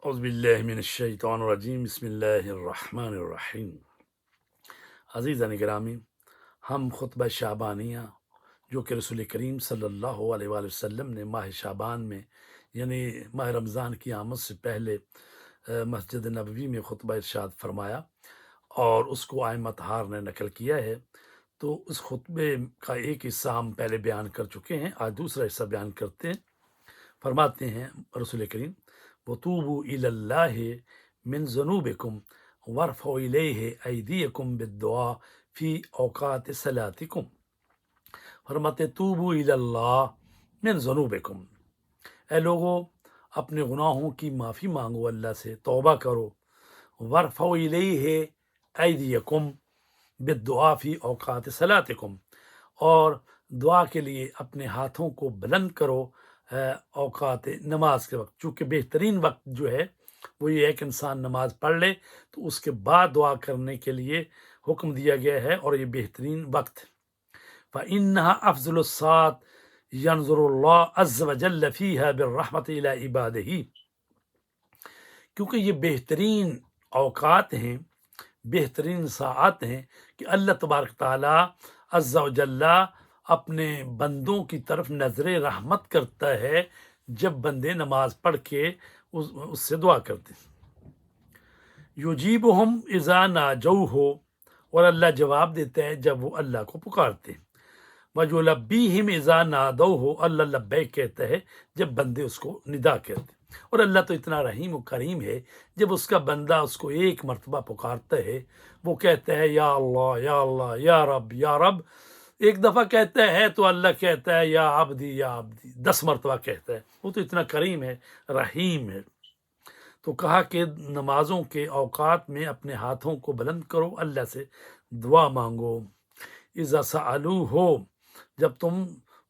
اعوذ باللہ من الشیطان الرجیم بسم اللہ الرحمن الرحیم۔ عزیزان گرامی، ہم خطبہ شعبانیہ جو کہ رسول کریم صلی اللہ علیہ وآلہ وسلم نے ماہ شعبان میں یعنی ماہ رمضان کی آمد سے پہلے مسجد نبوی میں خطبہ ارشاد فرمایا اور اس کو ائمہ طہار نے نقل کیا ہے، تو اس خطبے کا ایک حصہ ہم پہلے بیان کر چکے ہیں، آج دوسرا حصہ بیان کرتے ہیں۔ فرماتے ہیں رسول کریم وَتُوبُوا إِلَى اللَّهِ مِن ذُنُوبِكُمْ وَارْفَعُوا إِلَيْهِ أَيْدِيَكُمْ بِالدُّعَاءِ فِي أَوْقَاتِ صَلَاتِكُمْ۔ فرماتے توبوا الی اللہ من ذنوبکم، اے لوگو اپنے گناہوں کی معافی مانگو، اللہ سے توبہ کرو۔ وَارْفَعُوا إِلَيْهِ أَيْدِيَكُمْ بِالدُّعَاءِ فِي أَوْقَاتِ صَلَاتِكُمْ، اور دعا کے لیے اپنے ہاتھوں کو بلند کرو اوقات نماز کے وقت، چونکہ بہترین وقت جو ہے وہ یہ ہے کہ انسان نماز پڑھ لے تو اس کے بعد دعا کرنے کے لیے حکم دیا گیا ہے، اور یہ بہترین وقت۔ فَإِنَّهَا أَفْضَلُ السَّاعَاتِ يَنظُرُ اللَّهُ عَزَّ وَجَلَّ فِيهَا بِالرَّحْمَةِ إِلَىٰ عِبَادِهِ، کیونکہ یہ بہترین اوقات ہیں، بہترین ساعات ہیں کہ اللہ تبارک تعالیٰ عز و جل اپنے بندوں کی طرف نظر رحمت کرتا ہے جب بندے نماز پڑھ کے اس سے دعا کرتے ہیں۔ یجیبہم اذا ناجوہ، اور اللہ جواب دیتا ہے جب وہ اللہ کو پکارتے ہیں۔ وَیُلَبِّیہم اذا نادوہ، اللہ لبیک کہتا ہے جب بندے اس کو ندا کہتے ہیں۔ اور اللہ تو اتنا رحیم و کریم ہے، جب اس کا بندہ اس کو ایک مرتبہ پکارتا ہے، وہ کہتا ہے یا اللہ یا اللہ یا رب یا رب، ایک دفعہ کہتا ہے تو اللہ کہتا ہے یا عبدی یا عبدی، 10 مرتبہ کہتا ہے۔ وہ تو اتنا کریم ہے، رحیم ہے۔ تو کہا کہ نمازوں کے اوقات میں اپنے ہاتھوں کو بلند کرو، اللہ سے دعا مانگو۔ اذا سألوہ، جب تم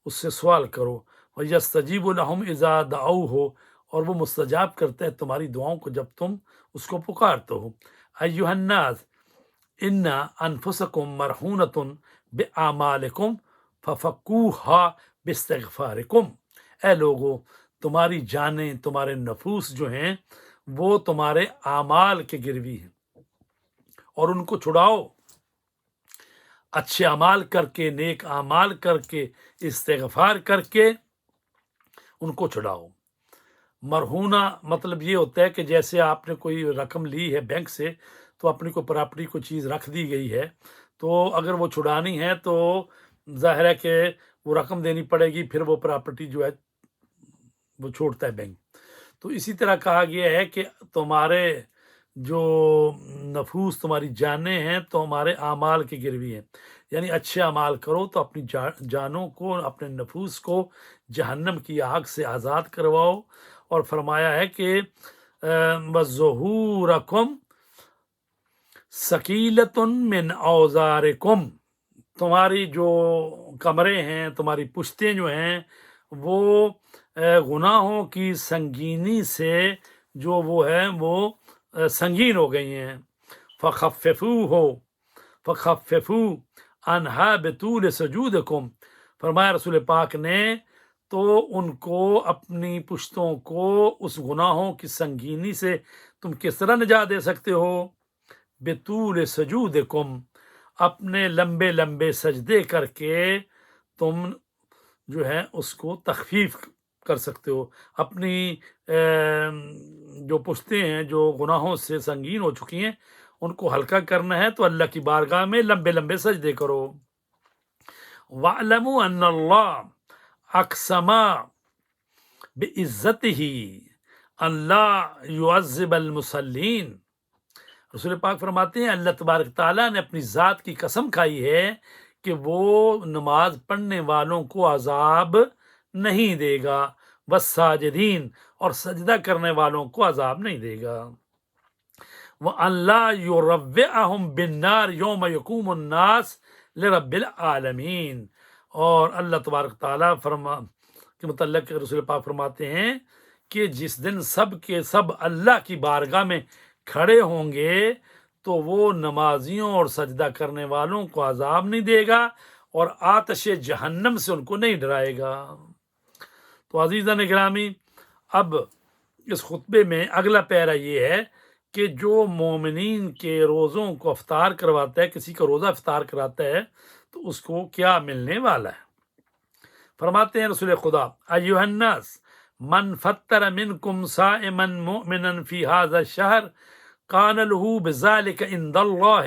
اس سے سوال کرو۔ وَيَسْتَجِيبُ لَهُمْ اذا دعوہ، اور وہ مستجاب کرتا ہے تمہاری دعاؤں کو جب تم اس کو پکارتے ہو۔ ایھا الناس ان انفسکم مرہونۃ باعمالکم ففکوھا باستغفارکم، اے لوگو تمہاری جانیں، تمہارے نفوس جو ہیں وہ تمہارے اعمال کے گروی ہیں، اور ان کو چھڑاؤ اچھے اعمال کر کے، نیک اعمال کر کے، استغفار کر کے ان کو چھڑاؤ۔ مرہونہ مطلب یہ ہوتا ہے کہ جیسے آپ نے کوئی رقم لی ہے بینک سے، تو اپنی کوئی پراپرٹی کوئی چیز رکھ دی گئی ہے، تو اگر وہ چھڑانی ہے تو ظاہر ہے کہ وہ رقم دینی پڑے گی، پھر وہ پراپرٹی جو ہے وہ چھوڑتا ہے بینک۔ تو اسی طرح کہا گیا ہے کہ تمہارے جو نفوس، تمہاری جانیں ہیں تو ہمارے اعمال کے گروی ہیں، یعنی اچھے اعمال کرو تو اپنی جانوں کو، اپنے نفوس کو جہنم کی آگ سے آزاد کرواؤ۔ اور فرمایا ہے کہ وَظُہُورَکُمْ ثَقِیلَۃٌ مِّنْ أَوْزَارِکُمْ، تمہاری جو کمرے ہیں، تمہاری پشتیں جو ہیں وہ گناہوں کی سنگینی سے جو وہ ہے وہ سنگین ہو گئی ہیں۔ فخففوا عنہا بطول سجودکم، فرمایا رسول پاک نے تو ان کو، اپنی پشتوں کو اس گناہوں کی سنگینی سے تم کس طرح نجات دے سکتے ہو؟ بطول سجودکم، اپنے لمبے لمبے سجدے کر کے تم جو ہے اس کو تخفیف کر سکتے ہو۔ اپنی جو پشتیں ہیں جو گناہوں سے سنگین ہو چکی ہیں ان کو ہلکا کرنا ہے تو اللہ کی بارگاہ میں لمبے لمبے سجدے کرو۔ وَاعْلَمُوا أَنَّ اللَّهَ أَقْسَمَ بِعِزَّتِهِ أَنْ لَا يُعَذِّبَ الْمُصَلِّينَ، رسول پاک فرماتے ہیں اللہ تبارک تعالیٰ نے اپنی ذات کی قسم کھائی ہے کہ وہ نماز پڑھنے والوں کو عذاب نہیں دے گا، والساجدین، اور سجدہ کرنے والوں کو عذاب نہیں دے گا۔ وَأَنْ لَا يُرَوِّعَهُمْ بِالنَّارِ يَوْمَ يَقُومُ النَّاسُ لِرَبِّ الْعَالَمِينَ، اور اللہ تبارک تعالیٰ کے متعلق رسول پاک فرماتے ہیں کہ جس دن سب کے سب اللہ کی بارگاہ میں کھڑے ہوں گے تو وہ نمازیوں اور سجدہ کرنے والوں کو عذاب نہیں دے گا اور آتش جہنم سے ان کو نہیں ڈرائے گا۔ تو عزیزان گرامی، اب اس خطبے میں اگلا پیرا یہ ہے کہ جو مومنین کے روزوں کو افطار کرواتا ہے، کسی کا روزہ افطار کراتا ہے تو اس کو کیا ملنے والا ہے۔ فرماتے ہیں رسول خدا، ایھا الناس من فطر منکم صائما مؤمنا فی ھذا الشہر کان لہ بذلک عند اللہ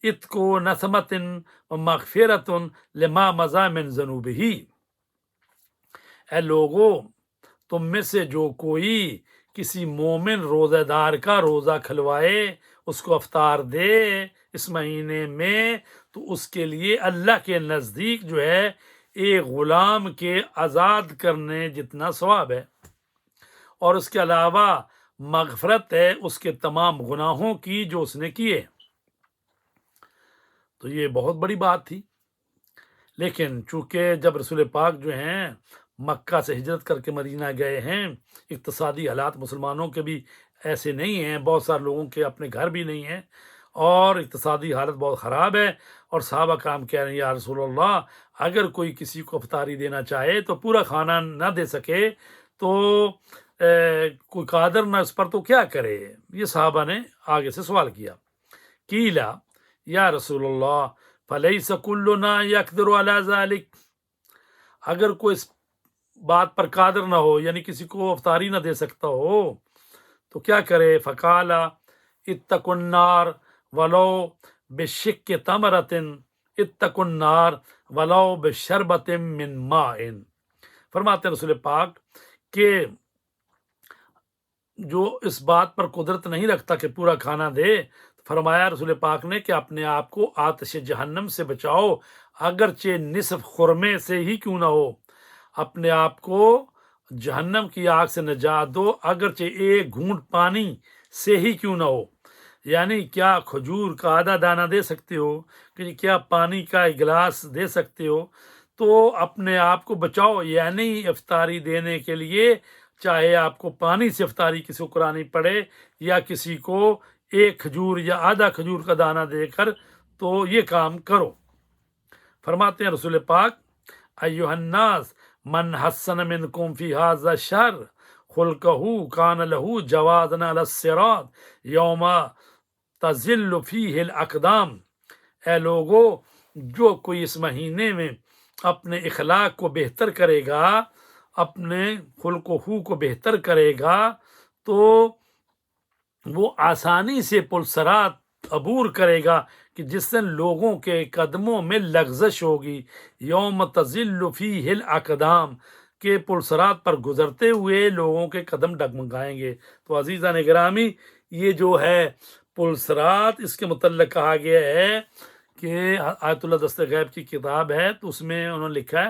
عتق نسمۃ ومغفرۃ لما مضی من ذنوبہ۔ اے لوگو، تم میں سے جو کوئی کسی مومن روزہ دار کا روزہ کھلوائے، اس کو افطار دے اس مہینے میں، تو اس کے لیے اللہ کے نزدیک جو ہے ایک غلام کے آزاد کرنے جتنا ثواب ہے، اور اس کے علاوہ مغفرت ہے اس کے تمام گناہوں کی جو اس نے کیے۔ تو یہ بہت بڑی بات تھی، لیکن چونکہ جب رسول پاک جو ہیں مکہ سے ہجرت کر کے مدینہ گئے ہیں، اقتصادی حالات مسلمانوں کے بھی ایسے نہیں ہیں، بہت سارے لوگوں کے اپنے گھر بھی نہیں ہیں، اور اقتصادی حالت بہت خراب ہے، اور صحابہ کرام کہہ رہے ہیں یا رسول اللہ، اگر کوئی کسی کو افطاری دینا چاہے تو پورا کھانا نہ دے سکے تو کوئی قادر نہ اس پر تو کیا کرے؟ یہ صحابہ نے آگے سے سوال کیا۔ قیلا یا رسول اللہ فلیس کلنا یقدر علی ذلک، اگر کوئی اس بات پر قادر نہ ہو، یعنی کسی کو افطاری نہ دے سکتا ہو تو کیا کرے؟ فقال اتقوا النار ولو بشق تمرۃ، اتقوا النار ولو بشربۃ من ماء۔ فرماتے ہیں رسول پاک کہ جو اس بات پر قدرت نہیں رکھتا کہ پورا کھانا دے، فرمایا رسول پاک نے کہ اپنے آپ کو آتش جہنم سے بچاؤ، اگرچہ نصف خرمے سے ہی کیوں نہ ہو، اپنے آپ کو جہنم کی آگ سے نجات دو، اگرچہ ایک گھونٹ پانی سے ہی کیوں نہ ہو۔ یعنی کیا کھجور کا آدھا دانہ دے سکتے ہو، کہ کیا پانی کا ایک گلاس دے سکتے ہو، تو اپنے آپ کو بچاؤ۔ یعنی افطاری دینے کے لیے چاہے آپ کو پانی سے افطاری کسی کو کرانی پڑے، یا کسی کو ایک کھجور یا آدھا کھجور کا دانہ دے کر، تو یہ کام کرو۔ فرماتے ہیں رسول پاک، ایھا الناس من حسن منکم فی ھذا الشہر خلقہ کان لہ جوازا علی الصراط یوم تزل فیہ الاقدام۔ اے لوگو، جو کوئی اس مہینے میں اپنے اخلاق کو بہتر کرے گا، اپنے خلق و خو کو بہتر کرے گا، تو وہ آسانی سے پلسرات عبور کرے گا، کہ جس سے لوگوں کے قدموں میں لغزش ہوگی۔ یوم تزل فیہ الاقدام، کہ پلسرات پر گزرتے ہوئے لوگوں کے قدم ڈگمگائیں گے۔ تو عزیزان گرامی، یہ جو ہے پلسرات، اس کے متعلق کہا گیا ہے کہ آیت اللہ دست غیب کی کتاب ہے، تو اس میں انہوں نے لکھا ہے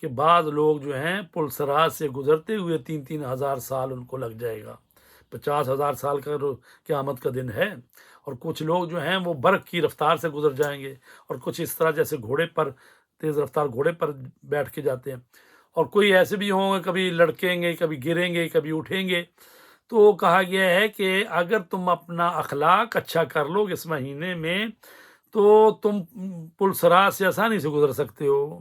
کہ بعض لوگ جو ہیں پلسرات سے گزرتے ہوئے 3,000 سال ان کو لگ جائے گا، 50,000 سال کا قیامت کا دن ہے۔ اور کچھ لوگ جو ہیں وہ برق کی رفتار سے گزر جائیں گے، اور کچھ اس طرح جیسے گھوڑے پر، تیز رفتار گھوڑے پر بیٹھ کے جاتے ہیں، اور کوئی ایسے بھی ہوں گے کبھی لڑکیں گے، کبھی گریں گے، کبھی اٹھیں گے۔ تو کہا گیا ہے کہ اگر تم اپنا اخلاق اچھا کر لو اس مہینے میں، تو تم پلسرات سے آسانی سے گزر سکتے ہو۔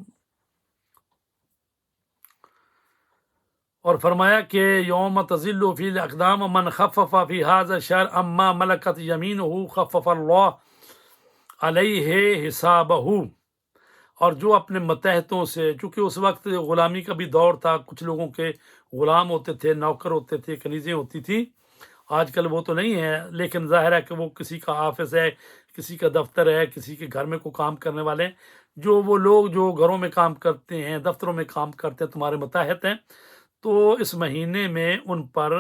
اور فرمایا کہ یوم تزل فی الاقدام من خفف فی ھذا الشہر اما ملکت یمینہ خفف اللہ علیہ حسابہ۔ اور جو اپنے متحدوں سے، چونکہ اس وقت غلامی کا بھی دور تھا، کچھ لوگوں کے غلام ہوتے تھے، نوکر ہوتے تھے، کنیزیں ہوتی تھی، آج کل وہ تو نہیں ہے، لیکن ظاہر ہے کہ وہ کسی کا آفس ہے، کسی کا دفتر ہے، کسی کے گھر میں کوئی کام کرنے والے، جو وہ لوگ جو گھروں میں کام کرتے ہیں، دفتروں میں کام کرتے ہیں، تمہارے متحد ہیں، تو اس مہینے میں ان پر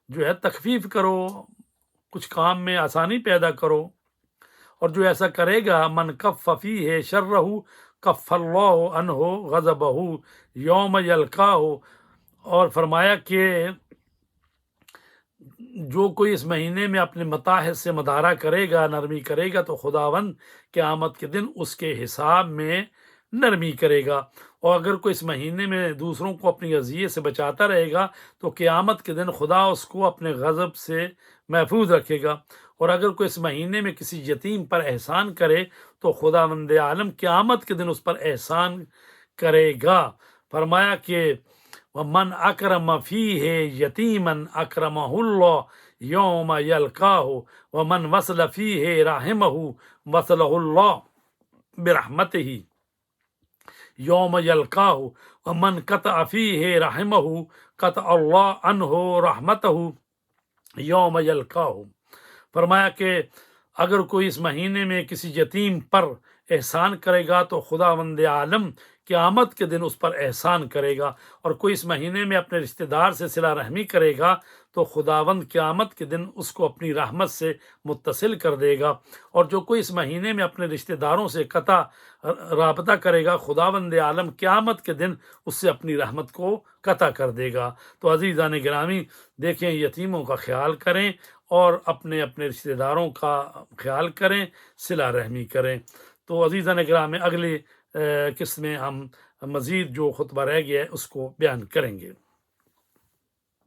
جو ہے تخفیف کرو، کچھ کام میں آسانی پیدا کرو۔ اور جو ایسا کرے گا، من کف فیہ شرہ کف اللہ عنہ غضبہ یوم یلقاہ۔ اور فرمایا کہ جو کوئی اس مہینے میں اپنے متاحد سے مدارا کرے گا، نرمی کرے گا، تو خداوند قیامت کے دن اس کے حساب میں نرمی کرے گا۔ اور اگر کوئی اس مہینے میں دوسروں کو اپنی اذیت سے بچاتا رہے گا، تو قیامت کے دن خدا اس کو اپنے غضب سے محفوظ رکھے گا۔ اور اگر کوئی اس مہینے میں کسی یتیم پر احسان کرے، تو خداوند عالم قیامت کے دن اس پر احسان کرے گا۔ فرمایا کہ ومن اکرم فیہ یتیما اکرمہ اللہ یوم یلقاہ ومن وصل فیہ رحمہ وصلہ اللہ برحمتہ یوم یلقاہ ومن قطع فیہ رحمہ قطع اللہ عنہ رحمتہ یوم یلقاہ۔ فرمایا کہ اگر کوئی اس مہینے میں کسی یتیم پر احسان کرے گا تو خداوند عالم قیامت کے دن اس پر احسان کرے گا، اور کوئی اس مہینے میں اپنے رشتہ دار سے صلہ رحمی کرے گا تو خداوند قیامت کے دن اس کو اپنی رحمت سے متصل کر دے گا، اور جو کوئی اس مہینے میں اپنے رشتہ داروں سے قطع رابطہ کرے گا خداوند عالم قیامت کے دن اس سے اپنی رحمت کو قطع کر دے گا۔ تو عزیزان گرامی، دیکھیں یتیموں کا خیال کریں اور اپنے رشتہ داروں کا خیال کریں، صلہ رحمی کریں۔ تو عزیزان گرامی، اگلے قسط میں ہم مزید جو خطبہ رہ گیا ہے اس کو بیان کریں گے۔